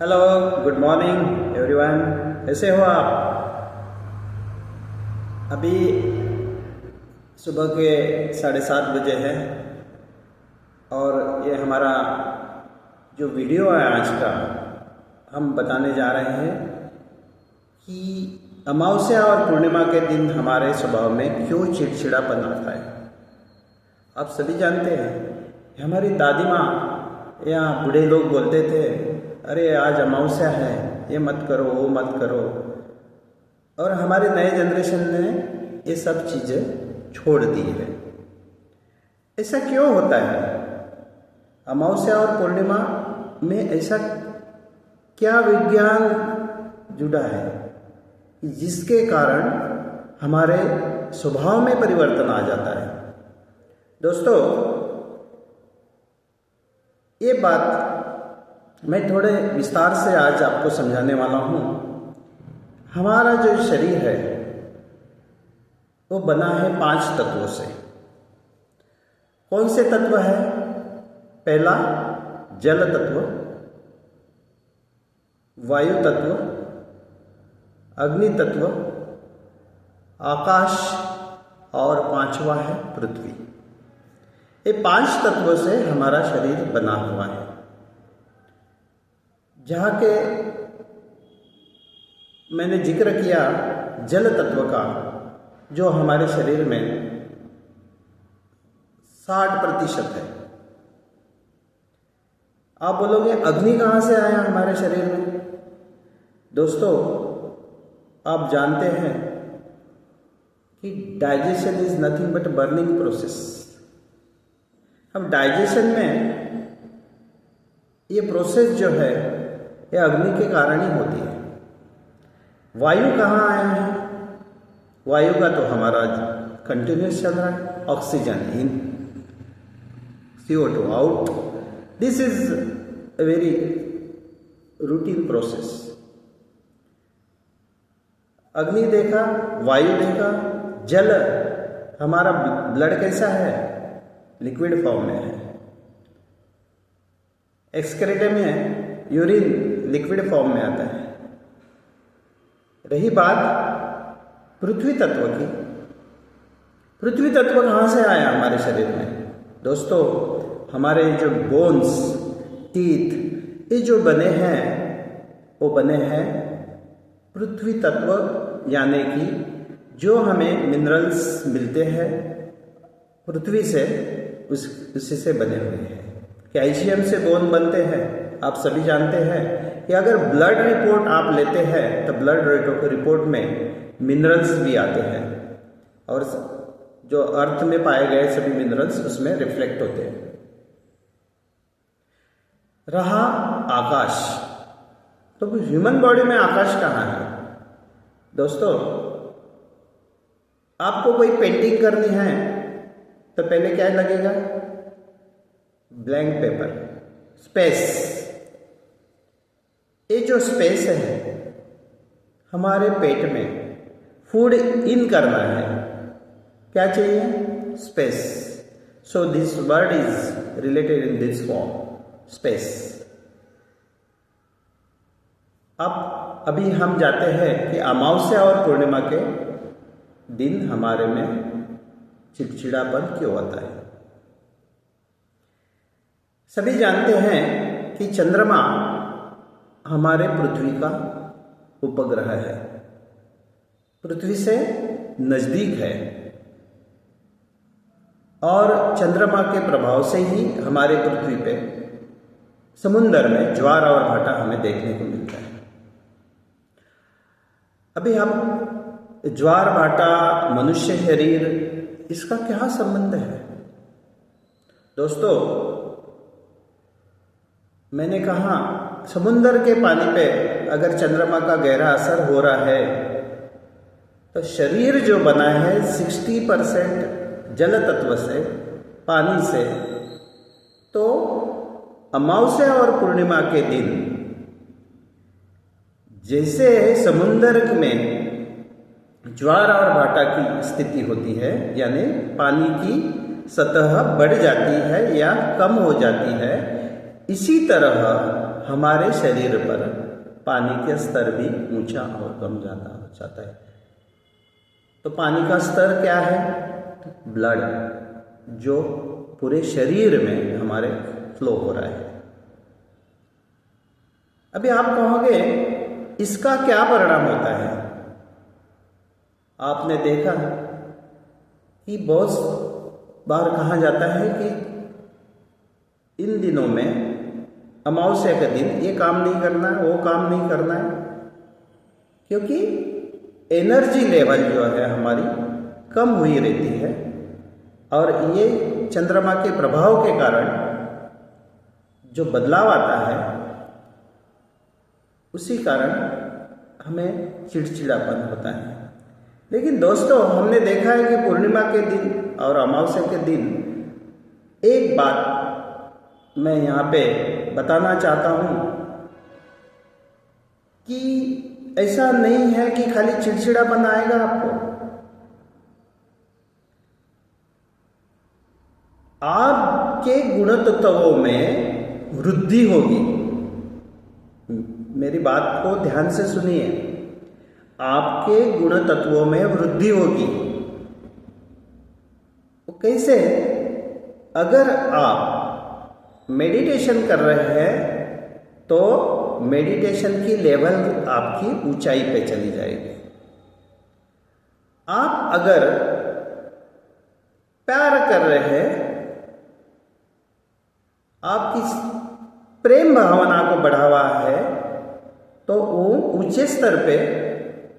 Hello, good morning everyone. कैसे हो आप? अभी सुबह के 7:30 बजे है और ये हमारा जो वीडियो है आज का, हम बताने जा रहे हैं कि अमावस्या और पूर्णिमा के दिन हमारे स्वभाव में क्यों चिड़चिड़ापन आता है। आप सभी जानते हैं, हमारी दादी माँ या बूढ़े लोग बोलते थे, अरे आज अमावस्या है, ये मत करो, वो मत करो। और हमारे नए जनरेशन ने ये सब चीज़ें छोड़ दी है। ऐसा क्यों होता है? अमावस्या और पूर्णिमा में ऐसा क्या विज्ञान जुड़ा है जिसके कारण हमारे स्वभाव में परिवर्तन आ जाता है? दोस्तों, ये बात मैं थोड़े विस्तार से आज आपको समझाने वाला हूँ। हमारा जो शरीर है वो बना है 5 तत्वों से। कौन से तत्व है? पहला जल तत्व, वायु तत्व, अग्नि तत्व, आकाश और 5वां है पृथ्वी। ये 5 तत्वों से हमारा शरीर बना हुआ है। जहाँ के मैंने जिक्र किया जल तत्व का, जो हमारे शरीर में 60% है। आप बोलोगे अग्नि कहाँ से आया हमारे शरीर में? दोस्तों, आप जानते हैं कि digestion is nothing but burning process. हम डाइजेशन में ये प्रोसेस जो है ये अग्नि के कारण ही होती है। वायु कहाँ आया है? वायु का तो हमारा कंटिन्यूस चल रहा है। Oxygen in, CO2 out. This is a very routine process. अग्नि देखा, वायु देखा, जल, हमारा ब्लड कैसा है? लिक्विड फॉर्म में है। एक्सक्रीटम में यूरिन लिक्विड फॉर्म में आता है। रही बात पृथ्वी तत्व की, पृथ्वी तत्व कहाँ से आया हमारे शरीर में? दोस्तों, हमारे जो बोन्स, टीथ, ये जो बने हैं वो बने हैं पृथ्वी तत्व, यानी कि जो हमें मिनरल्स मिलते हैं पृथ्वी से, उसी से बने हुए हैं। कैल्शियम से बोन बनते हैं। आप सभी जानते हैं कि अगर ब्लड रिपोर्ट आप लेते हैं तो ब्लड रिपोर्ट में मिनरल्स भी आते हैं और जो अर्थ में पाए गए सभी मिनरल्स उसमें रिफ्लेक्ट होते हैं। रहा आकाश, तो ह्यूमन बॉडी में आकाश कहाँ है? दोस्तों, आपको कोई पेंटिंग करनी है तो पहले क्या लगेगा? Blank paper, space. ये जो स्पेस है, हमारे पेट में फूड इन करना है, क्या चाहिए? Space. So this word is related in this form, space. अब अभी हम जाते हैं कि अमावस्या और पूर्णिमा के दिन हमारे में चिड़चिड़ापन क्यों आता है। सभी जानते हैं कि चंद्रमा हमारे पृथ्वी का उपग्रह है, पृथ्वी से नजदीक है और चंद्रमा के प्रभाव से ही हमारे पृथ्वी पे समुद्र में ज्वार और भाटा हमें देखने को मिलता है। अभी हम ज्वार भाटा, मनुष्य शरीर, इसका क्या संबंध है? दोस्तों, मैंने कहा समुद्र के पानी पे अगर चंद्रमा का गहरा असर हो रहा है तो शरीर जो बना है 60% जल तत्व से, पानी से, तो अमावस्या और पूर्णिमा के दिन जैसे समुद्र में ज्वार और भाटा की स्थिति होती है, यानी पानी की सतह बढ़ जाती है या कम हो जाती है, इसी तरह हमारे शरीर पर पानी का स्तर भी ऊंचा और कम जाता है। तो पानी का स्तर क्या है? ब्लड, जो पूरे शरीर में हमारे फ्लो हो रहा है। अभी आप कहोगे इसका क्या परिणाम होता है? आपने देखा कि बहुत बार कहा जाता है कि इन दिनों में अमावस्या के दिन ये काम नहीं करना है, वो काम नहीं करना है, क्योंकि एनर्जी लेवल जो है हमारी कम हुई रहती है। और ये चंद्रमा के प्रभाव के कारण जो बदलाव आता है, उसी कारण हमें चिड़चिड़ापन होता है। लेकिन दोस्तों, हमने देखा है कि पूर्णिमा के दिन और अमावस्या के दिन एक बात मैं यहाँ पे बताना चाहता हूँ कि ऐसा नहीं है कि खाली चिड़चिड़ापन आएगा आपको। आपके गुणतत्वों में वृद्धि होगी। मेरी बात को ध्यान से सुनिए। आपके गुण तत्वों में वृद्धि होगी। वो कैसे? अगर आप मेडिटेशन कर रहे हैं तो मेडिटेशन की लेवल आपकी ऊंचाई पे चली जाएगी। आप अगर प्यार कर रहे हैं, आपकी प्रेम भावना को बढ़ावा है, तो वो ऊंचे स्तर पे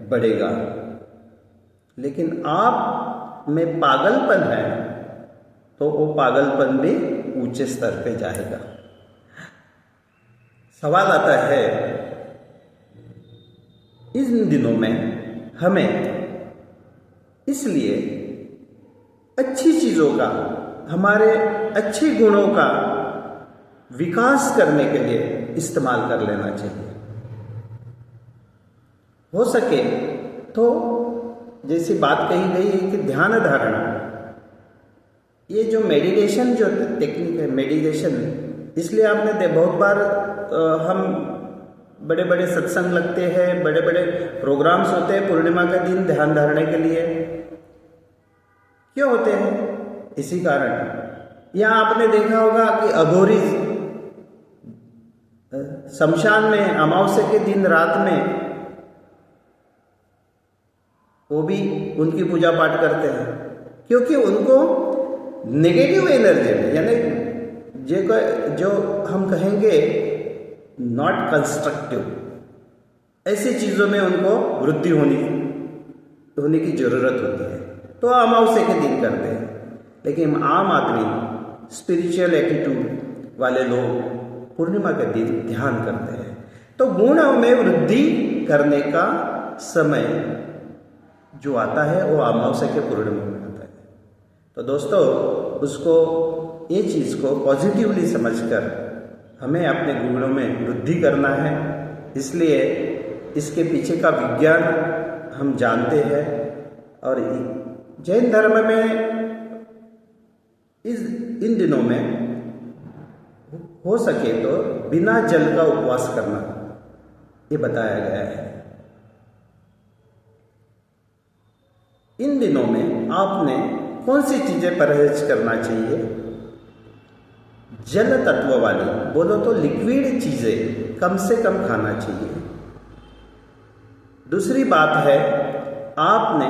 बढ़ेगा। लेकिन आप में पागलपन है तो वो पागलपन भी ऊंचे स्तर पे जाएगा। सवाल आता है, इन दिनों में हमें इसलिए अच्छी चीजों का, हमारे अच्छे गुणों का विकास करने के लिए इस्तेमाल कर लेना चाहिए। हो सके तो जैसी बात कही गई है कि ध्यान धारणा, ये जो मेडिटेशन जो टेक्निक है, मेडिटेशन, इसलिए आपने बहुत बार हम बड़े बड़े सत्संग लगते हैं, बड़े बड़े प्रोग्राम्स होते हैं पूर्णिमा के दिन ध्यान धारणे के लिए। क्यों होते हैं? इसी कारण। यहाँ आपने देखा होगा कि अघोरी शमशान में अमावस्या के दिन रात में वो भी उनकी पूजा पाठ करते हैं, क्योंकि उनको नेगेटिव एनर्जी में, यानी जो हम कहेंगे नॉट कंस्ट्रक्टिव, ऐसी चीज़ों में उनको वृद्धि होने की ज़रूरत होती है, तो अमावस्या के दिन करते हैं। लेकिन आम आदमी, स्पिरिचुअल एटीट्यूड वाले लोग पूर्णिमा के दिन ध्यान करते हैं। तो गुणों में वृद्धि करने का समय जो आता है वो अमावस्या के पूर्णिमा में आता है। तो दोस्तों, उसको, ये चीज़ को पॉजिटिवली समझकर हमें अपने गुणों में वृद्धि करना है। इसलिए इसके पीछे का विज्ञान हम जानते हैं। और जैन धर्म में इन दिनों में हो सके तो बिना जल का उपवास करना ये बताया गया है। इन दिनों में आपने कौन सी चीजें परहेज करना चाहिए? जल तत्व वाली, बोलो तो लिक्विड चीजें कम से कम खाना चाहिए। दूसरी बात है, आपने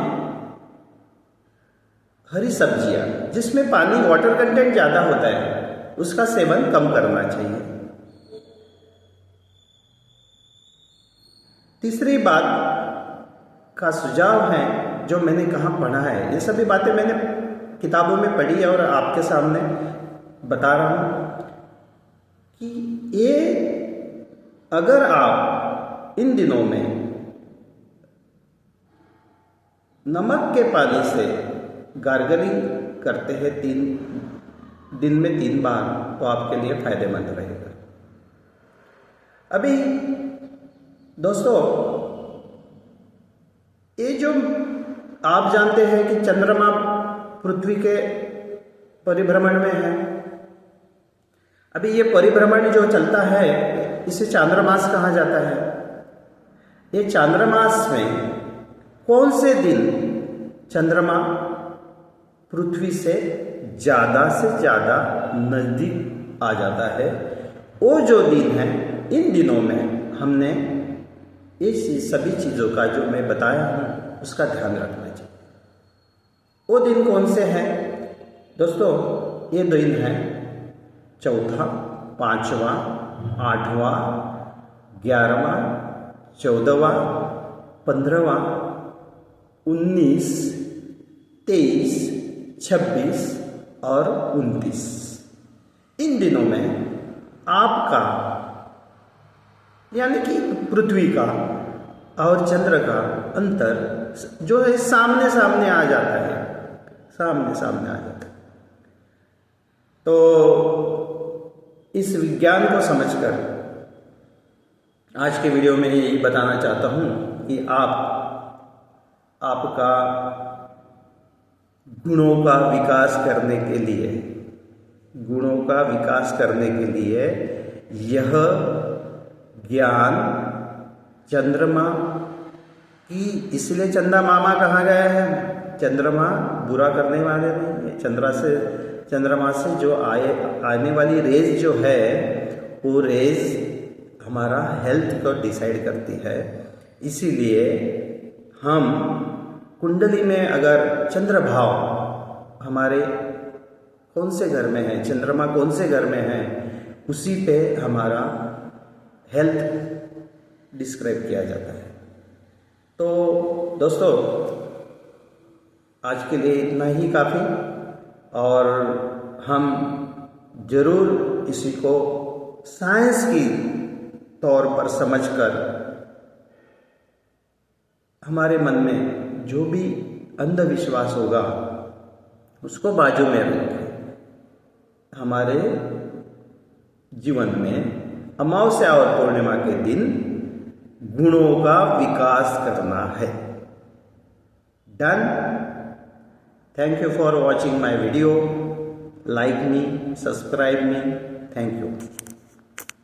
हरी सब्जियां जिसमें पानी, वाटर कंटेंट ज्यादा होता है, उसका सेवन कम करना चाहिए। तीसरी बात का सुझाव है, जो मैंने कहाँ पढ़ा है, ये सभी बातें मैंने किताबों में पढ़ी है और आपके सामने बता रहा हूँ कि ये अगर आप इन दिनों में नमक के पानी से गार्गलिंग करते हैं 3 दिन में 3 बार, तो आपके लिए फायदेमंद रहेगा। अभी दोस्तों, ये जो आप जानते हैं कि चंद्रमा पृथ्वी के परिभ्रमण में है। अभी ये परिभ्रमण जो चलता है इसे चांद्रमास कहा जाता है। ये चांद्रमास में कौन से दिन चंद्रमा पृथ्वी से ज़्यादा नज़दीक आ जाता है, वो जो दिन है, इन दिनों में हमने इस सभी चीज़ों का जो मैं बताया हूँ उसका ध्यान रखना चाहिए। वो दिन कौन से हैं दोस्तों? ये दिन है चौथा, पाँचवा, आठवां, 11वां, 14वां, 15वां, 19, 23, 26 और 29। इन दिनों में आपका यानी कि पृथ्वी का और चंद्र का अंतर जो है सामने सामने आ जाता है, सामने सामने आ जाता है। तो इस विज्ञान को समझकर आज के वीडियो में यही बताना चाहता हूँ कि आपका गुणों का विकास करने के लिए यह ज्ञान चंद्रमा की, इसलिए चंदा मामा कहा गया है। चंद्रमा बुरा करने वाले नहीं है। चंद्रमा से जो आने वाली रेज जो है, वो रेज हमारा हेल्थ को डिसाइड करती है। इसीलिए हम कुंडली में अगर चंद्र भाव हमारे कौन से घर में है, चंद्रमा कौन से घर में है, उसी पे हमारा हेल्थ डिस्क्राइब किया जाता है। तो दोस्तों, आज के लिए इतना ही काफ़ी, और हम जरूर इसी को साइंस की तौर पर समझकर हमारे मन में जो भी अंधविश्वास होगा उसको बाजू में रखें। हमारे जीवन में अमावस्या और पूर्णिमा के दिन गुणों का विकास करना है। Done. Thank you for watching my video. Like me, subscribe me. Thank you.